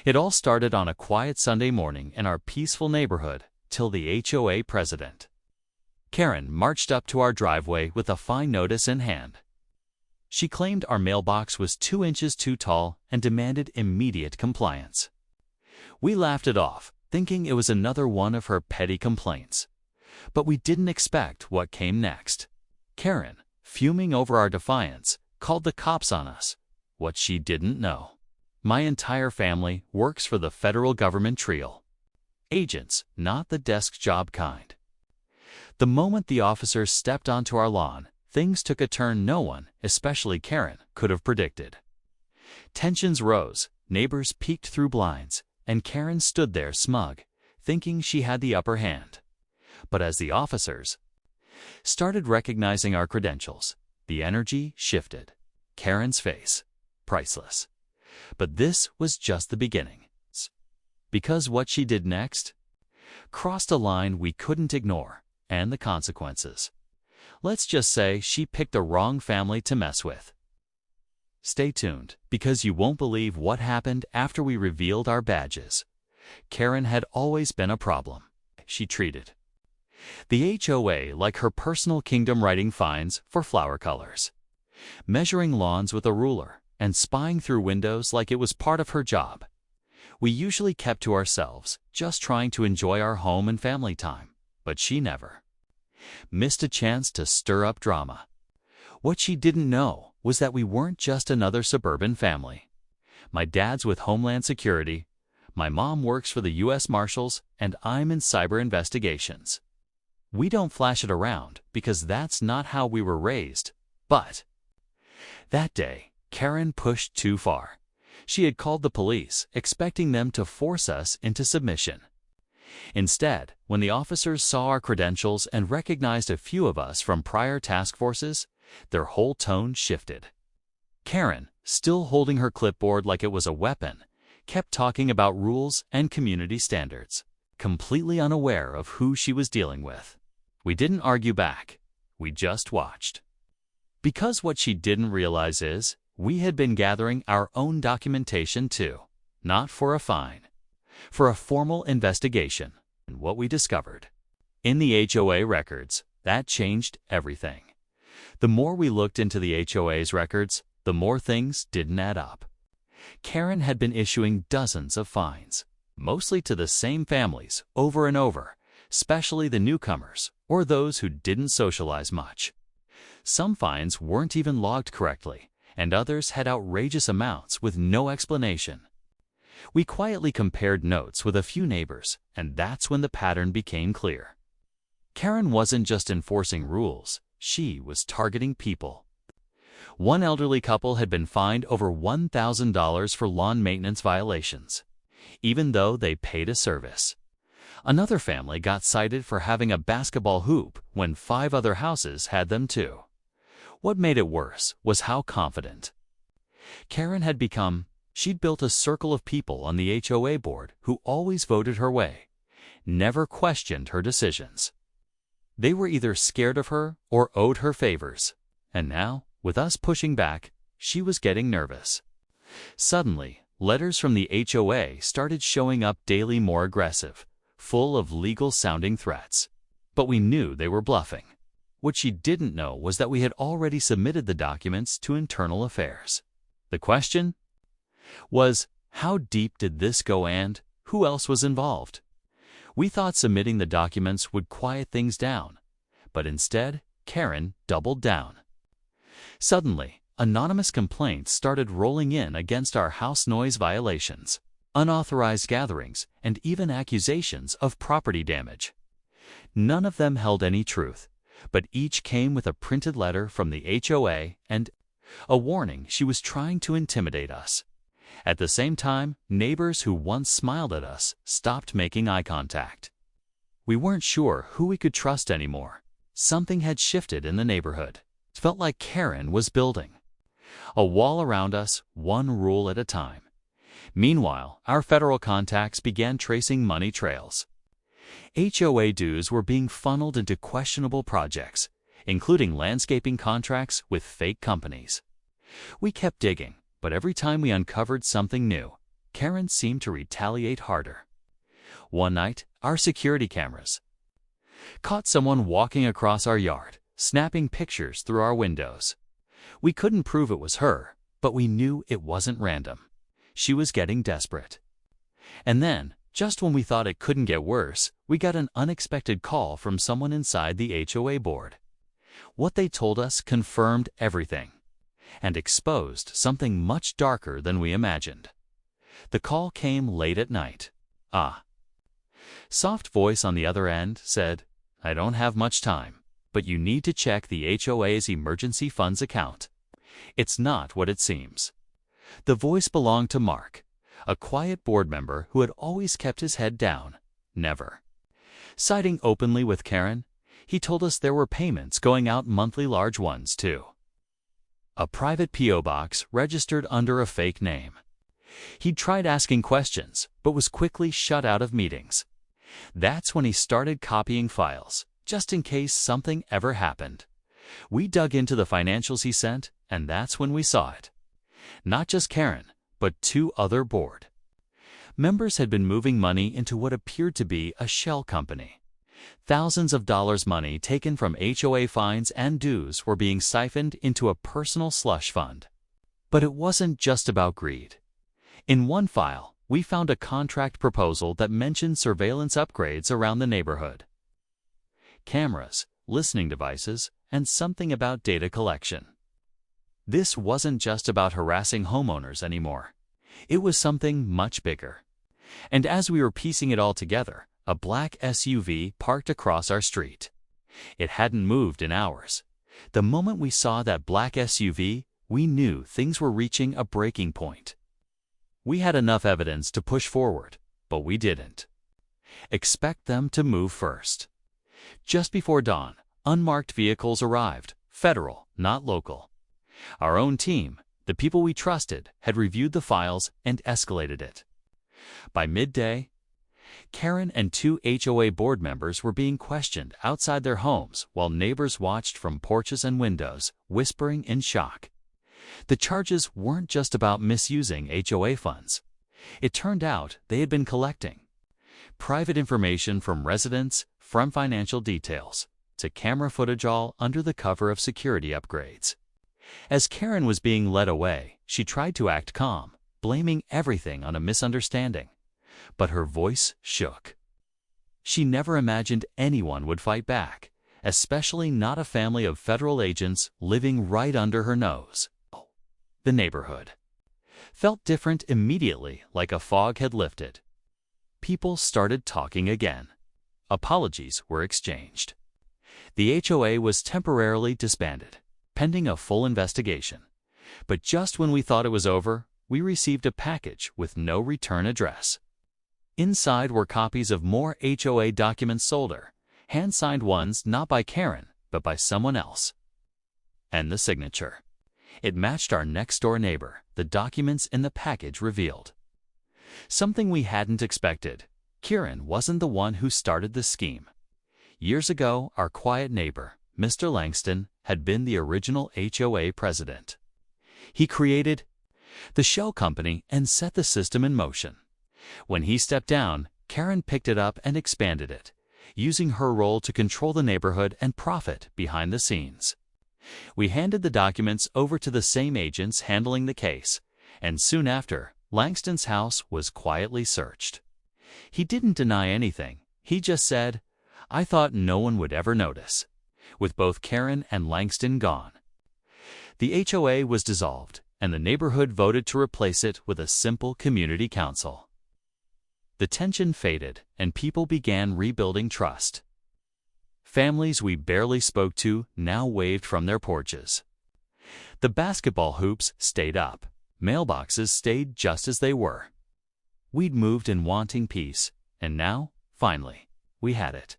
It all started on a quiet Sunday morning in our peaceful neighborhood till the HOA president, Karen, marched up to our driveway with a fine notice in hand. She claimed our mailbox was 2 inches too tall and demanded immediate compliance. We laughed it off, thinking it was another one of her petty complaints. But we didn't expect what came next. Karen, fuming over our defiance, called the cops on us. What she didn't know: my entire family works for the federal government trio. Agents, not the desk job kind. The moment the officers stepped onto our lawn, things took a turn no one, especially Karen, could have predicted. Tensions rose, neighbors peeked through blinds, and Karen stood there smug, thinking she had the upper hand. But as the officers started recognizing our credentials, the energy shifted. Karen's face, priceless. But this was just the beginning. Because what she did next crossed a line we couldn't ignore, and the consequences. Let's just say she picked the wrong family to mess with. Stay tuned, because you won't believe what happened after we revealed our badges. Karen had always been a problem. She treated the HOA like her personal kingdom, writing fines for flower colors, measuring lawns with a ruler, and spying through windows like it was part of her job. We usually kept to ourselves, just trying to enjoy our home and family time, but she never missed a chance to stir up drama. What she didn't know was that we weren't just another suburban family. My dad's with Homeland Security, my mom works for the U.S. Marshals, and I'm in cyber investigations. We don't flash it around because that's not how we were raised, but that day, Karen pushed too far. She had called the police, expecting them to force us into submission. Instead, when the officers saw our credentials and recognized a few of us from prior task forces, their whole tone shifted. Karen, still holding her clipboard like it was a weapon, kept talking about rules and community standards, completely unaware of who she was dealing with. We didn't argue back. We just watched. Because what she didn't realize is, we had been gathering our own documentation too, not for a fine, for a formal investigation. And what we discovered in the HOA records, that changed everything. The more we looked into the HOA's records, the more things didn't add up. Karen had been issuing dozens of fines, mostly to the same families, over and over, especially the newcomers or those who didn't socialize much. Some fines weren't even logged correctly, and others had outrageous amounts with no explanation. We quietly compared notes with a few neighbors, and that's when the pattern became clear. Karen wasn't just enforcing rules, she was targeting people. One elderly couple had been fined over $1,000 for lawn maintenance violations, even though they paid a service. Another family got cited for having a basketball hoop when 5 other houses had them too. What made it worse was how confident Karen had become. She'd built a circle of people on the HOA board who always voted her way, never questioned her decisions. They were either scared of her or owed her favors. And now, with us pushing back, she was getting nervous. Suddenly, letters from the HOA started showing up daily, more aggressive, full of legal-sounding threats. But we knew they were bluffing. What she didn't know was that we had already submitted the documents to Internal Affairs. The question was, how deep did this go and who else was involved? We thought submitting the documents would quiet things down, but instead, Karen doubled down. Suddenly, anonymous complaints started rolling in against our house noise violations, unauthorized gatherings, and even accusations of property damage. None of them held any truth, but each came with a printed letter from the HOA and a warning she was trying to intimidate us. At the same time, neighbors who once smiled at us stopped making eye contact. We weren't sure who we could trust anymore. Something had shifted in the neighborhood. It felt like Karen was building a wall around us, one rule at a time. Meanwhile, our federal contacts began tracing money trails. HOA dues were being funneled into questionable projects, including landscaping contracts with fake companies. We kept digging, but every time we uncovered something new, Karen seemed to retaliate harder. One night, our security cameras caught someone walking across our yard, snapping pictures through our windows. We couldn't prove it was her, but we knew it wasn't random. She was getting desperate. And then, just when we thought it couldn't get worse, we got an unexpected call from someone inside the HOA board. What they told us confirmed everything and exposed something much darker than we imagined. The call came late at night. Soft voice on the other end said, "I don't have much time, but you need to check the HOA's emergency funds account. It's not what it seems." The voice belonged to Mark, a quiet board member who had always kept his head down, never siding openly with Karen. He told us there were payments going out, monthly, large ones too. A private P.O. box registered under a fake name. He'd tried asking questions, but was quickly shut out of meetings. That's when he started copying files, just in case something ever happened. We dug into the financials he sent, and that's when we saw it. Not just Karen, but 2 other board members had been moving money into what appeared to be a shell company. Thousands of dollars money taken from HOA fines and dues were being siphoned into a personal slush fund. But it wasn't just about greed. In one file, we found a contract proposal that mentioned surveillance upgrades around the neighborhood. Cameras, listening devices, and something about data collection. This wasn't just about harassing homeowners anymore. It was something much bigger. And as we were piecing it all together, a black SUV parked across our street. It hadn't moved in hours. The moment we saw that black SUV, we knew things were reaching a breaking point. We had enough evidence to push forward, but we didn't expect them to move first. Just before dawn, unmarked vehicles arrived, federal, not local. Our own team, the people we trusted, had reviewed the files and escalated it. By midday, Karen and 2 HOA board members were being questioned outside their homes while neighbors watched from porches and windows, whispering in shock. The charges weren't just about misusing HOA funds. It turned out they had been collecting private information from residents, from financial details to camera footage, all under the cover of security upgrades. As Karen was being led away, she tried to act calm, blaming everything on a misunderstanding. But her voice shook. She never imagined anyone would fight back, especially not a family of federal agents living right under her nose. The neighborhood felt different immediately, like a fog had lifted. People started talking again. Apologies were exchanged. The HOA was temporarily disbanded, pending a full investigation. But just when we thought it was over, we received a package with no return address. Inside were copies of more HOA documents sold her, hand-signed ones not by Karen, but by someone else. And the signature. It matched our next-door neighbor, the documents in the package revealed. Something we hadn't expected. Kieran wasn't the one who started the scheme. Years ago, our quiet neighbor, Mr. Langston, had been the original HOA president. He created the shell company and set the system in motion. When he stepped down, Karen picked it up and expanded it, using her role to control the neighborhood and profit behind the scenes. We handed the documents over to the same agents handling the case, and soon after, Langston's house was quietly searched. He didn't deny anything. He just said, "I thought no one would ever notice." With both Karen and Langston gone, the HOA was dissolved, and the neighborhood voted to replace it with a simple community council. The tension faded, and people began rebuilding trust. Families we barely spoke to now waved from their porches. The basketball hoops stayed up. Mailboxes stayed just as they were. We'd moved in wanting peace, and now, finally, we had it.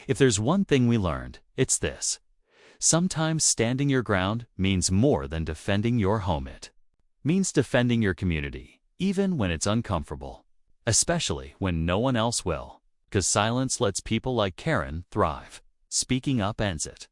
If there's one thing we learned, it's this. Sometimes standing your ground means more than defending your home. It means defending your community, even when it's uncomfortable. Especially when no one else will, because silence lets people like Karen thrive. Speaking up ends it.